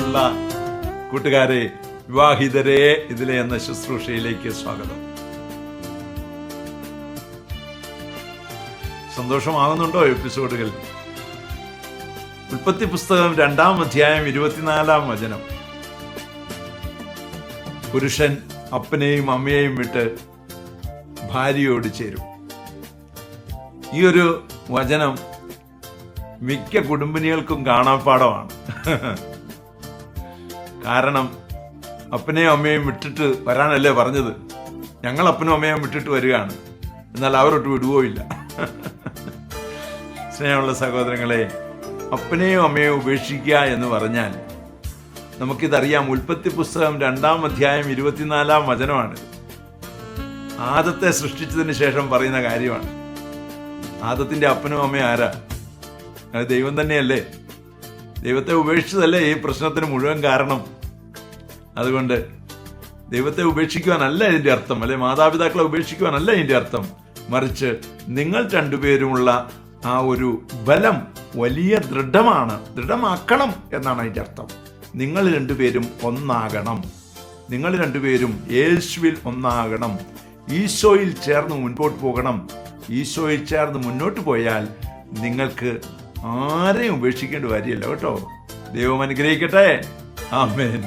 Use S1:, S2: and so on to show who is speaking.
S1: പ്രിയമുള്ള കൂട്ടുകാരെ, വിവാഹിതരെ, ഇതിലെ എന്ന ശുശ്രൂഷയിലേക്ക് സ്വാഗതം. സന്തോഷമാകുന്നുണ്ടോ എപ്പിസോഡുകൾ? ഉൽപ്പത്തി പുസ്തകം 2-ാം അധ്യായം 24-ാം വചനം. പുരുഷൻ അപ്പനെയും അമ്മയെയും വിട്ട് ഭാര്യയോട് ചേരും. ഈ ഒരു വചനം മിക്ക കുടുംബിനികൾക്കും കാണാപ്പാടമാണ്. കാരണം അപ്പനെയും അമ്മയെയും വിട്ടിട്ട് വരാനല്ലേ പറഞ്ഞത്. ഞങ്ങൾ അപ്പനും അമ്മയും വിട്ടിട്ട് വരികയാണ്, എന്നാൽ അവരൊട്ട് വിടുകയില്ല. സ്നേഹമുള്ള സഹോദരങ്ങളെ, അപ്പനെയും അമ്മയും ഉപേക്ഷിക്കുക എന്ന് പറഞ്ഞാൽ നമുക്കിതറിയാം. ഉൽപ്പത്തി പുസ്തകം 2-ാം അധ്യായം 24-ാം വചനമാണ്. ആദത്തെ സൃഷ്ടിച്ചതിന് ശേഷം പറയുന്ന കാര്യമാണ്. ആദത്തിന്റെ അപ്പനും അമ്മയും ആരാ? അത് ദൈവം തന്നെയല്ലേ. ദൈവത്തെ ഉപേക്ഷിച്ചതല്ലേ ഈ പ്രശ്നത്തിന് മുഴുവൻ കാരണം. അതുകൊണ്ട് ദൈവത്തെ ഉപേക്ഷിക്കുവാനല്ല ഇതിന്റെ അർത്ഥം, അല്ലെ മാതാപിതാക്കളെ ഉപേക്ഷിക്കുവാനല്ല ഇതിന്റെ അർത്ഥം. മറിച്ച് നിങ്ങൾ രണ്ടുപേരുമുള്ള ആ ഒരു ബലം വലിയ ദൃഢമാക്കണം എന്നാണ് അതിന്റെ അർത്ഥം. നിങ്ങൾ രണ്ടുപേരും ഒന്നാകണം. നിങ്ങൾ രണ്ടുപേരും യേശുവിൽ ഒന്നാകണം. ഈശോയിൽ ചേർന്ന് മുൻപോട്ട് പോകണം. ഈശോയിൽ ചേർന്ന് മുന്നോട്ട് പോയാൽ നിങ്ങൾക്ക് ആരെയും ഉപേക്ഷിക്കേണ്ടി വരില്ല കേട്ടോ. ദൈവം അനുഗ്രഹിക്കട്ടെ. ആമേൻ.